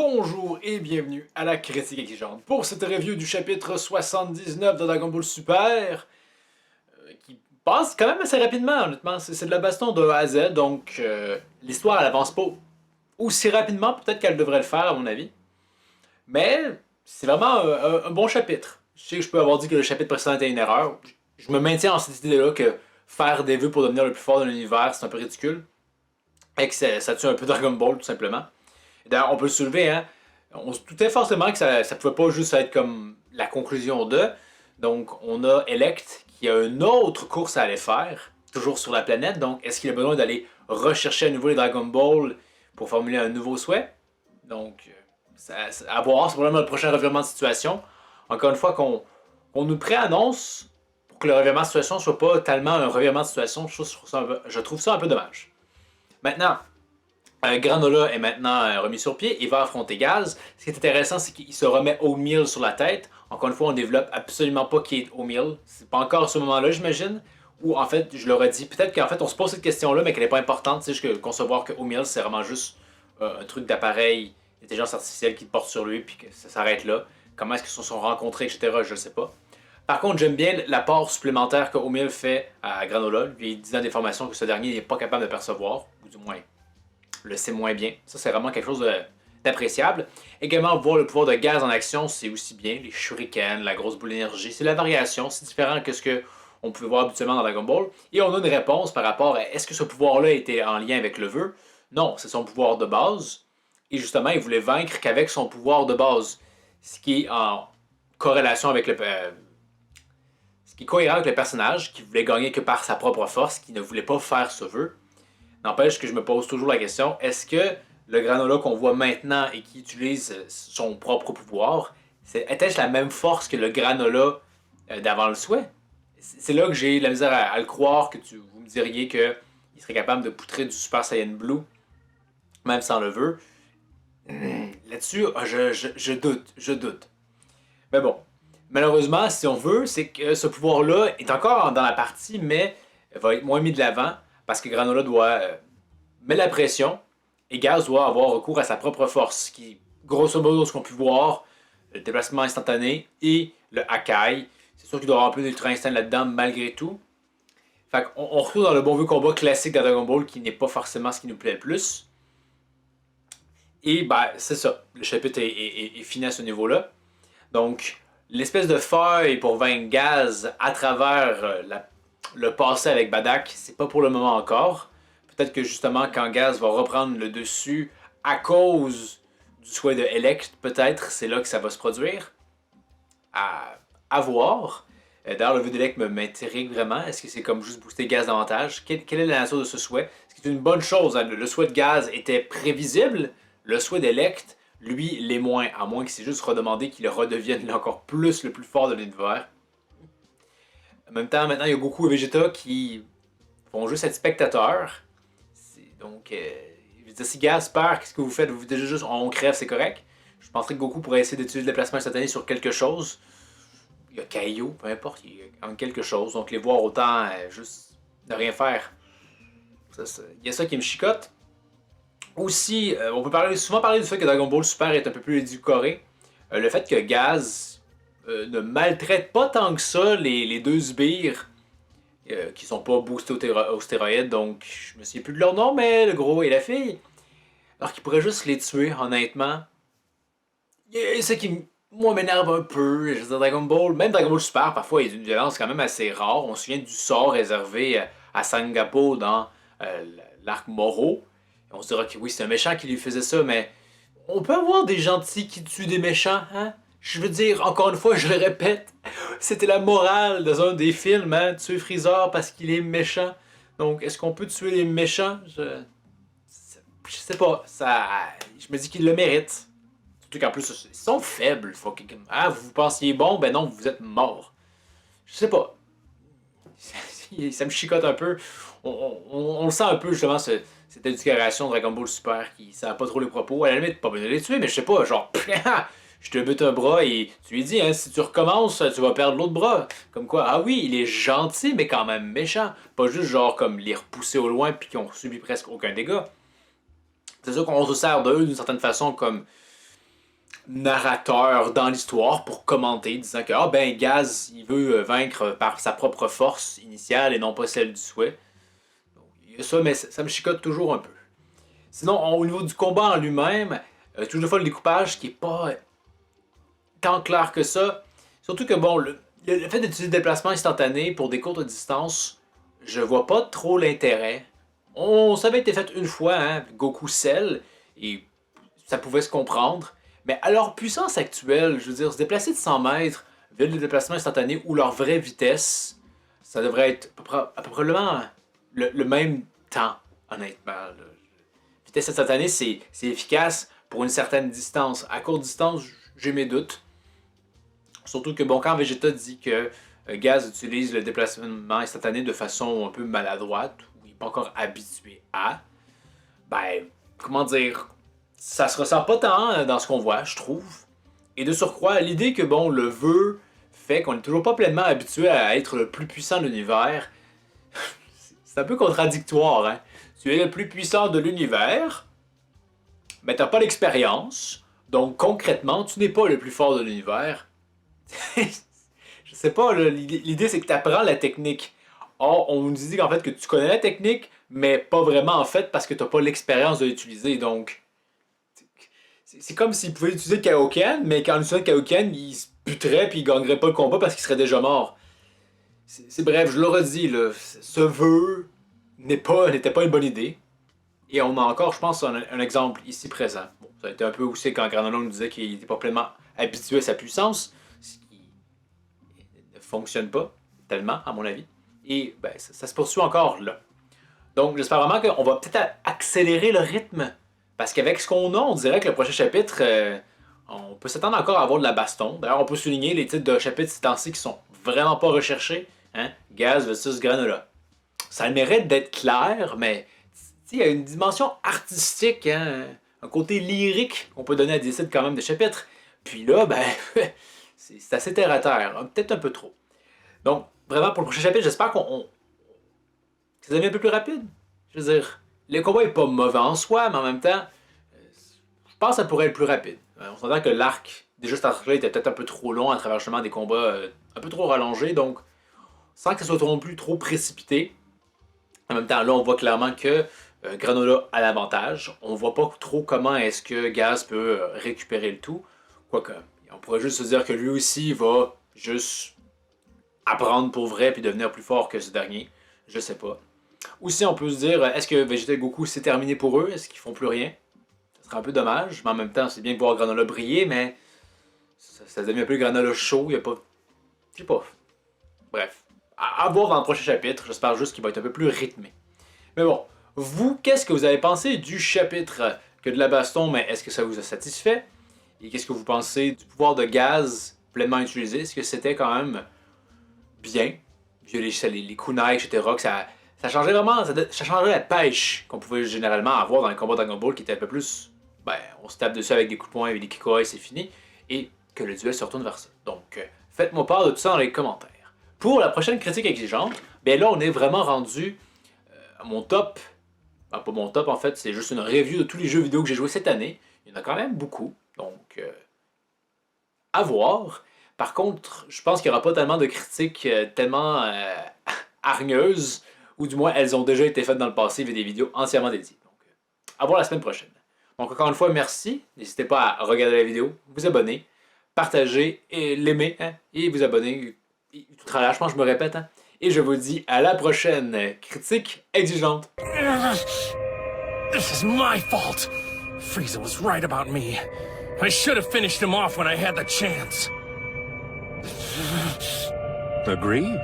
Bonjour et bienvenue à la Critique Exigeante pour cette review du chapitre 79 de Dragon Ball Super qui passe quand même assez rapidement, honnêtement. C'est de la baston de A à Z, donc l'histoire elle avance pas aussi rapidement peut-être qu'elle devrait le faire à mon avis. Mais c'est vraiment un bon chapitre. Je sais que je peux avoir dit que le chapitre précédent était une erreur. Je me maintiens en cette idée-là que faire des vœux pour devenir le plus fort de l'univers c'est un peu ridicule. Et que ça tue un peu Dragon Ball tout simplement. D'ailleurs, on peut le soulever, hein. On se doutait forcément que ça pouvait pas juste être comme la conclusion de. Donc, on a Elect qui a une autre course à aller faire, toujours sur la planète. Donc, est-ce qu'il a besoin d'aller rechercher à nouveau les Dragon Ball pour formuler un nouveau souhait? Donc, à voir, c'est probablement le prochain revirement de situation. Encore une fois, qu'on nous préannonce pour que le revirement de situation soit pas tellement un revirement de situation, je trouve ça un peu dommage. Maintenant, Granola est maintenant remis sur pied, il va affronter Gaz. Ce qui est intéressant, c'est qu'il se remet Oatmeal sur la tête. Encore une fois, on développe absolument pas qui est Oatmeal. C'est pas encore à ce moment-là, j'imagine. Ou en fait, je leur ai dit, peut-être qu'en fait, on se pose cette question-là, mais qu'elle n'est pas importante. C'est juste que concevoir que Oatmeal, c'est vraiment juste un truc d'appareil, d'intelligence artificielle qui porte sur lui, puis que ça s'arrête là. Comment est-ce qu'ils se sont rencontrés, etc., je ne sais pas. Par contre, j'aime bien l'apport supplémentaire que Oatmeal fait à Granola, lui disant des informations que ce dernier n'est pas capable de percevoir, ou du moins le sait moins bien. Ça, c'est vraiment quelque chose d'appréciable. Également, voir le pouvoir de Gaz en action, c'est aussi bien. Les shurikens, la grosse boule d'énergie, c'est la variation. C'est différent que ce qu'on pouvait voir habituellement dans Dragon Ball. Et on a une réponse par rapport à est-ce que ce pouvoir-là était en lien avec le vœu? Non, c'est son pouvoir de base. Et justement, il voulait vaincre qu'avec son pouvoir de base. Ce qui est en corrélation avec ce qui est cohérent avec le personnage, qui voulait gagner que par sa propre force, qui ne voulait pas faire ce vœu. N'empêche que je me pose toujours la question, est-ce que le Granola qu'on voit maintenant et qui utilise son propre pouvoir, était-ce la même force que le Granola d'avant le souhait? C'est là que j'ai la misère à le croire, que vous me diriez qu'il serait capable de poutrer du Super Saiyan Blue, même sans le vœu. Là-dessus, je doute. Mais bon, malheureusement, si on veut, c'est que ce pouvoir-là est encore dans la partie, mais va être moins mis de l'avant. Parce que Granola doit mettre la pression et Gaz doit avoir recours à sa propre force, qui, grosso modo, ce qu'on peut voir, le déplacement instantané et le Hakai. C'est sûr qu'il doit y avoir un peu d'Ultra Instinct là-dedans, malgré tout. Fait qu'on retrouve dans le bon vieux combat classique de Dragon Ball, qui n'est pas forcément ce qui nous plaît le plus. Et ben, c'est ça. Le chapitre est fini à ce niveau-là. Donc, l'espèce de feuille pour vaincre Gaz à travers le passé avec Badak, c'est pas pour le moment encore. Peut-être que justement, quand Gaz va reprendre le dessus à cause du souhait de Elect, peut-être c'est là que ça va se produire. À voir. D'ailleurs, le vœu d'Elect m'intrigue vraiment. Est-ce que c'est comme juste booster Gaz davantage? Quelle est la nature de ce souhait? C'est une bonne chose. Hein? Le souhait de Gaz était prévisible. Le souhait d'Elect, lui, l'est moins. À moins qu'il s'est juste redemandé qu'il redevienne encore plus le plus fort de l'univers. En même temps, maintenant, il y a Goku et Vegeta qui vont juste être spectateurs. Donc, je veux dire, si Gaz perd, qu'est-ce que vous faites? Vous dites juste, on crève, c'est correct. Je penserais que Goku pourrait essayer d'utiliser le déplacement instantané sur quelque chose. Il y a Kaio, peu importe, il y a quand même quelque chose. Donc, les voir autant, juste ne rien faire. Il y a ça qui me chicote. Aussi, on peut souvent parler du fait que Dragon Ball Super est un peu plus édulcoré. Le fait que Gaz ne maltraite pas tant que ça les deux sbires qui sont pas boostés aux stéroïdes, donc je me souviens plus de leur nom, mais le gros et la fille. Alors qu'ils pourraient juste les tuer, honnêtement. Et ce qui, moi, m'énerve un peu. Je veux dire, Dragon Ball, même Dragon Ball Super, parfois, il y a une violence quand même assez rare. On se souvient du sort réservé à Sangapo dans l'arc Moro. Et on se dira que oui, c'est un méchant qui lui faisait ça, mais on peut avoir des gentils qui tuent des méchants, hein? Je veux dire, encore une fois, je le répète, c'était la morale dans un des films, hein? Tuer Freezer parce qu'il est méchant. Donc, est-ce qu'on peut tuer les méchants? Je sais pas. Je me dis qu'ils le méritent. Surtout qu'en plus, ils sont faibles. Ah, vous pensiez bon? Ben non, vous êtes mort. Je sais pas. Ça me chicote un peu. On le sent un peu, justement, cette éducation de Dragon Ball Super qui savent pas trop les propos. À la limite, pas besoin de les tuer, mais je sais pas, genre, je te bute un bras et tu lui dis, hein, si tu recommences, tu vas perdre l'autre bras. Comme quoi, ah oui, il est gentil, mais quand même méchant. Pas juste genre comme les repousser au loin puis qui ont subi presque aucun dégât. C'est sûr qu'on se sert d'eux d'une certaine façon comme narrateur dans l'histoire pour commenter, disant que Gaz, il veut vaincre par sa propre force initiale et non pas celle du souhait. Donc, il y a ça, mais ça me chicote toujours un peu. Sinon, au niveau du combat en lui-même, toujours une fois le découpage qui est pas tant clair que ça. Surtout que le fait d'utiliser le déplacement instantané pour des courtes distances, je vois pas trop l'intérêt. Ça avait été fait une fois, hein, Goku Cell, et ça pouvait se comprendre. Mais à leur puissance actuelle, je veux dire, se déplacer de 100 mètres via le déplacement instantané ou leur vraie vitesse, ça devrait être probablement le même temps, honnêtement. La vitesse instantanée, c'est efficace pour une certaine distance. À courte distance, j'ai mes doutes. Surtout que, quand Vegeta dit que Gaz utilise le déplacement instantané de façon un peu maladroite, ou il n'est pas encore habitué à, comment dire, ça se ressent pas tant dans ce qu'on voit, je trouve. Et de surcroît, l'idée que, le vœu fait qu'on n'est toujours pas pleinement habitué à être le plus puissant de l'univers, c'est un peu contradictoire, hein. Tu es le plus puissant de l'univers, mais t'as pas l'expérience, donc concrètement, tu n'es pas le plus fort de l'univers. Je sais pas, l'idée c'est que tu apprends la technique. Or, on nous dit qu'en fait que tu connais la technique, mais pas vraiment en fait parce que t'as pas l'expérience de l'utiliser. Donc, c'est comme s'il pouvait utiliser Kaioken, mais quand il utilisait Kaioken, il se buterait puis il gagnerait pas le combat parce qu'il serait déjà mort. Bref, je le redis, là, ce vœu n'était pas une bonne idée. Et on a encore, je pense, un exemple ici présent. Bon, ça a été un peu aussi quand Granola nous disait qu'il n'était pas pleinement habitué à sa puissance, ce qui ne fonctionne pas tellement, à mon avis. Et ça se poursuit encore là. Donc j'espère vraiment qu'on va peut-être accélérer le rythme, parce qu'avec ce qu'on a, on dirait que le prochain chapitre, on peut s'attendre encore à avoir de la baston. D'ailleurs, on peut souligner les titres de chapitres ces temps-ci qui sont vraiment pas recherchés. Hein? Gaz versus Granola. Ça a le mérite d'être clair, mais il y a une dimension artistique, hein? Un côté lyrique qu'on peut donner à des titres quand même de chapitres. Puis là, c'est assez terre à terre, hein? Peut-être un peu trop. Donc, vraiment, pour le prochain chapitre, j'espère que ça devient un peu plus rapide. Je veux dire, le combat est pas mauvais en soi, mais en même temps, je pense que ça pourrait être plus rapide. On s'entend que l'arc, déjà cet arc-là, était peut-être un peu trop long à travers justement des combats un peu trop rallongés, donc sans que ce soit non plus trop précipité. En même temps, là, on voit clairement que Granola a l'avantage. On voit pas trop comment est-ce que Gaz peut récupérer le tout. Quoique, on pourrait juste se dire que lui aussi va juste apprendre pour vrai puis devenir plus fort que ce dernier. Je sais pas. Aussi, on peut se dire, est-ce que Vegeta et Goku c'est terminé pour eux? Est-ce qu'ils font plus rien? Ce serait un peu dommage, mais en même temps, c'est bien de voir Granola briller, mais ça devient un peu Granola chaud, il y a pas... Je sais pas. Bref. À voir dans le prochain chapitre, j'espère juste qu'il va être un peu plus rythmé. Mais bon, vous, qu'est-ce que vous avez pensé du chapitre que de la baston, mais est-ce que ça vous a satisfait? Et qu'est-ce que vous pensez du pouvoir de Gaz pleinement utilisé? Est-ce que c'était quand même bien? Les kunai, etc., que ça changeait vraiment, ça changeait la pêche qu'on pouvait généralement avoir dans les combats Dragon Ball qui était un peu plus, on se tape dessus avec des coups de poing et des kikoi et c'est fini, et que le duel se retourne vers ça. Donc, faites-moi part de tout ça dans les commentaires. Pour la prochaine critique exigeante, là on est vraiment rendu à mon top, pas mon top en fait, c'est juste une review de tous les jeux vidéo que j'ai joués cette année. Il y en a quand même beaucoup, donc à voir. Par contre, je pense qu'il n'y aura pas tellement de critiques tellement hargneuses, ou du moins elles ont déjà été faites dans le passé via des vidéos entièrement dédiées. Donc, à voir la semaine prochaine. Donc encore une fois, merci. N'hésitez pas à regarder la vidéo, vous abonner, partager, et l'aimer, hein, et vous abonner. Et tout travail, je pense que je me répète. Hein, et je vous dis à la prochaine critique exigeante. This is my fault. Frieza was right about me. I should have finished him off when I had the chance. Agreed.